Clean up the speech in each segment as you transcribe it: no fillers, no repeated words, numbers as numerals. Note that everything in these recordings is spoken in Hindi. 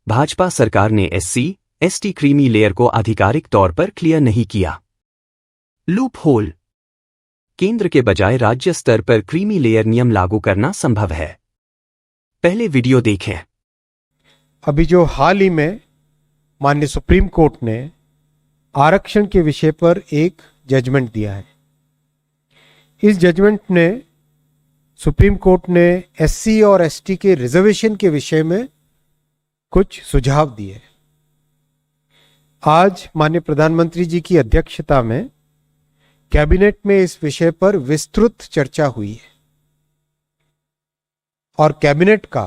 भाजपा सरकार ने SC/ST क्रीमी लेयर को आधिकारिक तौर पर क्लियर नहीं किया। Loop hole. केंद्र के बजाय राज्य स्तर पर क्रीमी लेयर नियम लागू करना संभव है। पहले वीडियो देखें। अभी जो हाल ही में माननीय सुप्रीम कोर्ट ने आरक्षण के विषय पर एक जजमेंट दिया है। इस जजमेंट ने सुप्रीम कोर्ट ने SC और ST के रिजर्वेशन के विषय में कुछ सुझाव दिए। आज माननीय प्रधानमंत्री जी की अध्यक्षता में कैबिनेट में इस विषय पर विस्तृत चर्चा हुई है और कैबिनेट का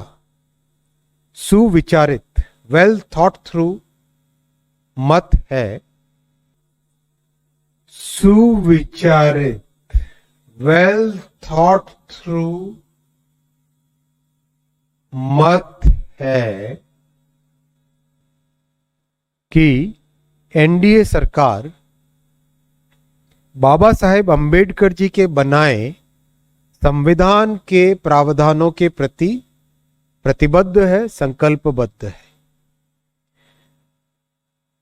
सुविचारित वेल थॉट थ्रू मत है, सुविचारित वेल थॉट थ्रू मत है कि NDA सरकार बाबा साहेब अंबेडकर जी के बनाए संविधान के प्रावधानों के प्रति प्रतिबद्ध है, संकल्पबद्ध है।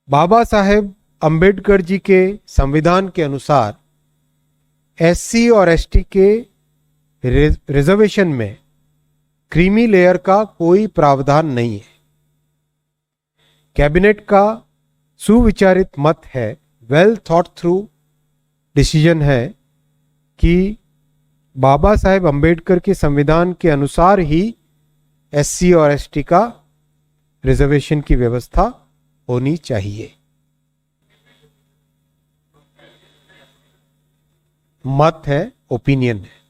बाबा साहेब अंबेडकर जी के संविधान के अनुसार SC और ST के रिजर्वेशन में क्रीमी लेयर का कोई प्रावधान नहीं है। कैबिनेट का सुविचारित मत है, वेल थॉट थ्रू डिसीजन है कि बाबा साहेब अंबेडकर के संविधान के अनुसार ही SC और ST का रिजर्वेशन की व्यवस्था होनी चाहिए। मत है, ओपिनियन है,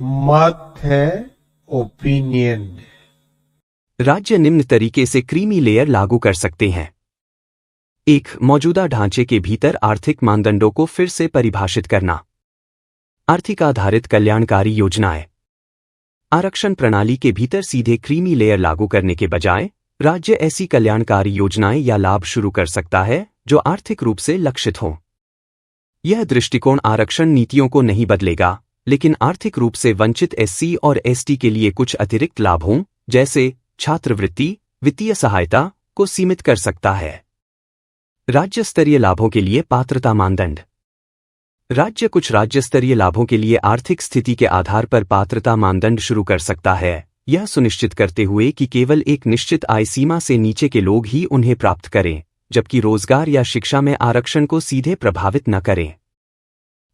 मत है, ओपिनियन है। राज्य निम्न तरीके से क्रीमी लेयर लागू कर सकते हैं। 1. मौजूदा ढांचे के भीतर आर्थिक मानदंडों को फिर से परिभाषित करना। आर्थिक आधारित कल्याणकारी योजनाएं। आरक्षण प्रणाली के भीतर सीधे क्रीमी लेयर लागू करने के बजाय राज्य ऐसी कल्याणकारी योजनाएं या लाभ शुरू कर सकता है जो आर्थिक रूप से लक्षित हों। यह दृष्टिकोण आरक्षण नीतियों को नहीं बदलेगा, लेकिन आर्थिक रूप से वंचित SC और ST के लिए कुछ अतिरिक्त लाभों जैसे छात्रवृत्ति, वित्तीय सहायता को सीमित कर सकता है। राज्य स्तरीय लाभों के लिए पात्रता मानदंड। राज्य कुछ राज्य स्तरीय लाभों के लिए आर्थिक स्थिति के आधार पर पात्रता मानदंड शुरू कर सकता है, यह सुनिश्चित करते हुए कि केवल एक निश्चित आय सीमा से नीचे के लोग ही उन्हें प्राप्त करें, जबकि रोजगार या शिक्षा में आरक्षण को सीधे प्रभावित न करें।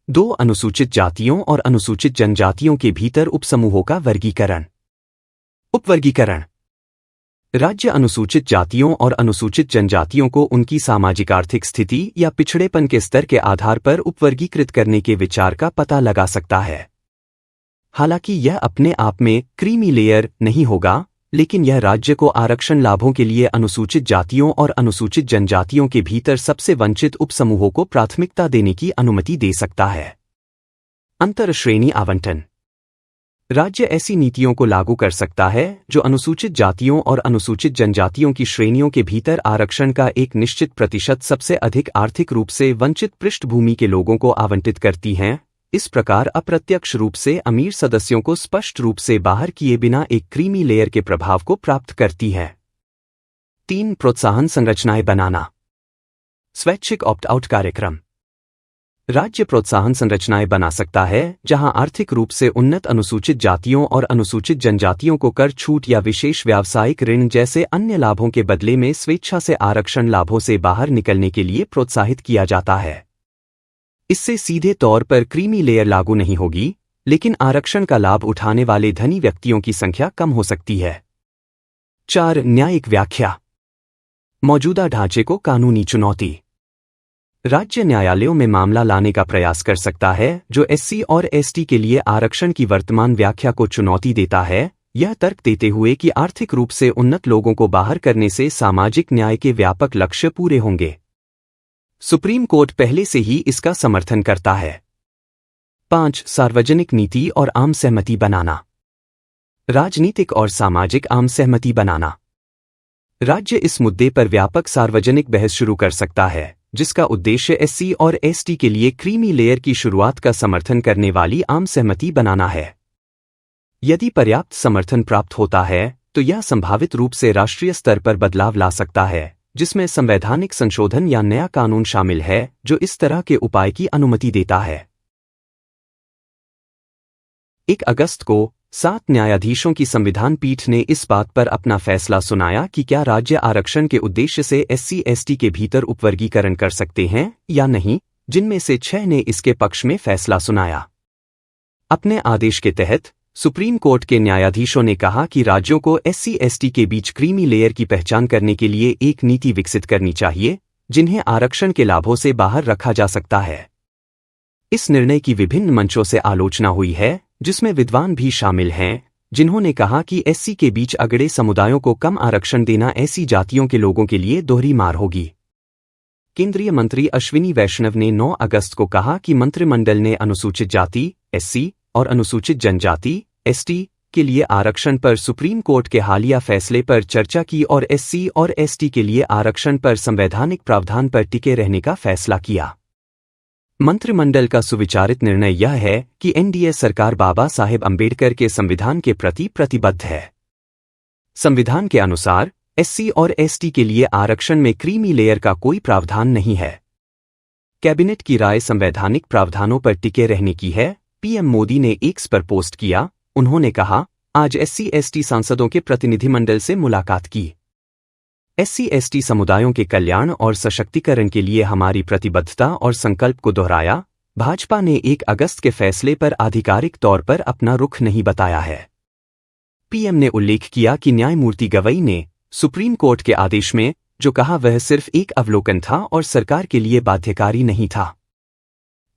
2. अनुसूचित जातियों और अनुसूचित जनजातियों के भीतर उपसमूहों का वर्गीकरण। उपवर्गीकरण। राज्य अनुसूचित जातियों और अनुसूचित जनजातियों को उनकी सामाजिक आर्थिक स्थिति या पिछड़ेपन के स्तर के आधार पर उपवर्गीकृत करने के विचार का पता लगा सकता है। हालांकि यह अपने आप में क्रीमी लेयर नहीं होगा, लेकिन यह राज्य को आरक्षण लाभों के लिए अनुसूचित जातियों और अनुसूचित जनजातियों के भीतर सबसे वंचित उपसमूहों को प्राथमिकता देने की अनुमति दे सकता है। अंतर श्रेणी आवंटन। राज्य ऐसी नीतियों को लागू कर सकता है जो अनुसूचित जातियों और अनुसूचित जनजातियों की श्रेणियों के भीतर आरक्षण का एक निश्चित प्रतिशत सबसे अधिक आर्थिक रूप से वंचित पृष्ठभूमि के लोगों को आवंटित करती हैं। इस प्रकार अप्रत्यक्ष रूप से अमीर सदस्यों को स्पष्ट रूप से बाहर किए बिना एक क्रीमी लेयर के प्रभाव को प्राप्त करती है। 3. प्रोत्साहन संरचनाएं बनाना। स्वैच्छिक ऑप्ट आउट कार्यक्रम। राज्य प्रोत्साहन संरचनाएं बना सकता है जहां आर्थिक रूप से उन्नत अनुसूचित जातियों और अनुसूचित जनजातियों को कर छूट या विशेष व्यावसायिक ऋण जैसे अन्य लाभों के बदले में स्वेच्छा से आरक्षण लाभों से बाहर निकलने के लिए प्रोत्साहित किया जाता है। इससे सीधे तौर पर क्रीमी लेयर लागू नहीं होगी, लेकिन आरक्षण का लाभ उठाने वाले धनी व्यक्तियों की संख्या कम हो सकती है। 4. न्यायिक व्याख्या। मौजूदा ढांचे को कानूनी चुनौती। राज्य न्यायालयों में मामला लाने का प्रयास कर सकता है जो SC और ST के लिए आरक्षण की वर्तमान व्याख्या को चुनौती देता है, यह तर्क देते हुए कि आर्थिक रूप से उन्नत लोगों को बाहर करने से सामाजिक न्याय के व्यापक लक्ष्य पूरे होंगे। सुप्रीम कोर्ट पहले से ही इसका समर्थन करता है। 5. सार्वजनिक नीति और आम सहमति बनाना। राजनीतिक और सामाजिक आम सहमति बनाना। राज्य इस मुद्दे पर व्यापक सार्वजनिक बहस शुरू कर सकता है, जिसका उद्देश्य SC और ST के लिए क्रीमी लेयर की शुरुआत का समर्थन करने वाली आम सहमति बनाना है। यदि पर्याप्त समर्थन प्राप्त होता है तो यह संभावित रूप से राष्ट्रीय स्तर पर बदलाव ला सकता है, जिसमें संवैधानिक संशोधन या नया कानून शामिल है जो इस तरह के उपाय की अनुमति देता है। 1 अगस्त को 7 न्यायाधीशों की संविधान पीठ ने इस बात पर अपना फैसला सुनाया कि क्या राज्य आरक्षण के उद्देश्य से SC/ST के भीतर उपवर्गीकरण कर सकते हैं या नहीं, जिनमें से 6 ने इसके पक्ष में फैसला सुनाया। अपने आदेश के तहत सुप्रीम कोर्ट के न्यायाधीशों ने कहा कि राज्यों को SC/ST के बीच क्रीमी लेयर की पहचान करने के लिए एक नीति विकसित करनी चाहिए, जिन्हें आरक्षण के लाभों से बाहर रखा जा सकता है। इस निर्णय की विभिन्न मंचों से आलोचना हुई है, जिसमें विद्वान भी शामिल हैं, जिन्होंने कहा कि SC के बीच अगड़े समुदायों को कम आरक्षण देना ऐसी जातियों के लोगों के लिए दोहरी मार होगी। केंद्रीय मंत्री अश्विनी वैष्णव ने 9 अगस्त को कहा कि मंत्रिमंडल ने अनुसूचित जाति SC और अनुसूचित जनजाति ST के लिए आरक्षण पर सुप्रीम कोर्ट के हालिया फैसले पर चर्चा की और SC और ST के लिए आरक्षण पर संवैधानिक प्रावधान पर टिके रहने का फैसला किया। मंत्रिमंडल का सुविचारित निर्णय यह है कि NDA सरकार बाबा साहेब अंबेडकर के संविधान के प्रति प्रतिबद्ध है। संविधान के अनुसार SC और ST के लिए आरक्षण में क्रीमी लेयर का कोई प्रावधान नहीं है। कैबिनेट की राय संवैधानिक प्रावधानों पर टिके रहने की है। PM मोदी ने X पर पोस्ट किया। उन्होंने कहा, आज SC/ST सांसदों के प्रतिनिधिमंडल से मुलाकात की। SC/ST समुदायों के कल्याण और सशक्तिकरण के लिए हमारी प्रतिबद्धता और संकल्प को दोहराया। भाजपा ने 1 अगस्त के फैसले पर आधिकारिक तौर पर अपना रुख नहीं बताया है। PM ने उल्लेख किया कि न्यायमूर्ति गवई ने सुप्रीम कोर्ट के आदेश में जो कहा वह सिर्फ एक अवलोकन था और सरकार के लिए बाध्यकारी नहीं था।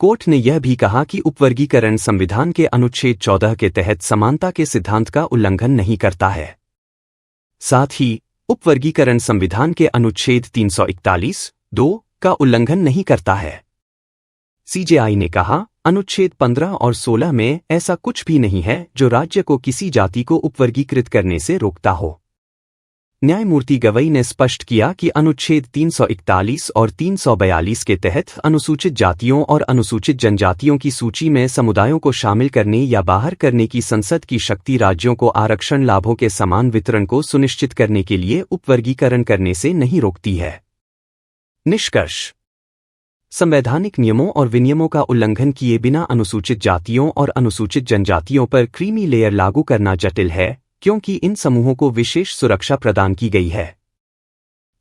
कोर्ट ने यह भी कहा कि उपवर्गीकरण संविधान के अनुच्छेद 14 के तहत समानता के सिद्धांत का उल्लंघन नहीं करता है। साथ ही उपवर्गीकरण संविधान के अनुच्छेद 341(2) का उल्लंघन नहीं करता है। CJI ने कहा, अनुच्छेद 15 और 16 में ऐसा कुछ भी नहीं है जो राज्य को किसी जाति को उपवर्गीकृत करने से रोकता हो। न्यायमूर्ति गवई ने स्पष्ट किया कि अनुच्छेद 341 और 342 के तहत अनुसूचित जातियों और अनुसूचित जनजातियों की सूची में समुदायों को शामिल करने या बाहर करने की संसद की शक्ति राज्यों को आरक्षण लाभों के समान वितरण को सुनिश्चित करने के लिए उपवर्गीकरण करने से नहीं रोकती है। निष्कर्ष: संवैधानिक नियमों और विनियमों का उल्लंघन किए बिना अनुसूचित जातियों और अनुसूचित जनजातियों पर क्रीमी लेयर लागू करना जटिल है, क्योंकि इन समूहों को विशेष सुरक्षा प्रदान की गई है।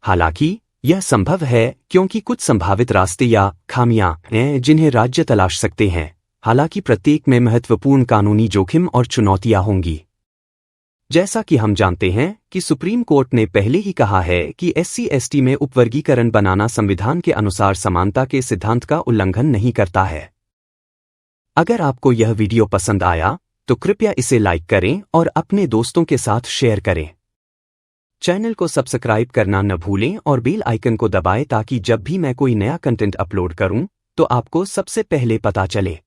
हालांकि यह संभव है क्योंकि कुछ संभावित रास्ते या खामियां हैं जिन्हें राज्य तलाश सकते हैं। हालांकि प्रत्येक में महत्वपूर्ण कानूनी जोखिम और चुनौतियां होंगी। जैसा कि हम जानते हैं कि सुप्रीम कोर्ट ने पहले ही कहा है कि SC/ST में उपवर्गीकरण बनाना संविधान के अनुसार समानता के सिद्धांत का उल्लंघन नहीं करता है। अगर आपको यह वीडियो पसंद आया तो कृपया इसे लाइक करें और अपने दोस्तों के साथ शेयर करें। चैनल को सब्सक्राइब करना न भूलें और बेल आइकन को दबाएं ताकि जब भी मैं कोई नया कंटेंट अपलोड करूं तो आपको सबसे पहले पता चले।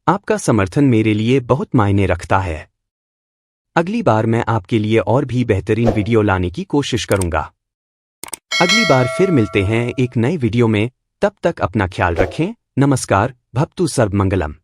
आपका समर्थन मेरे लिए बहुत मायने रखता है। अगली बार मैं आपके लिए और भी बेहतरीन वीडियो लाने की कोशिश करूंगा। अगली बार फिर मिलते हैं एक नए वीडियो में। तब तक अपना ख्याल रखें। नमस्कार। भवतु सर्वमंगलम।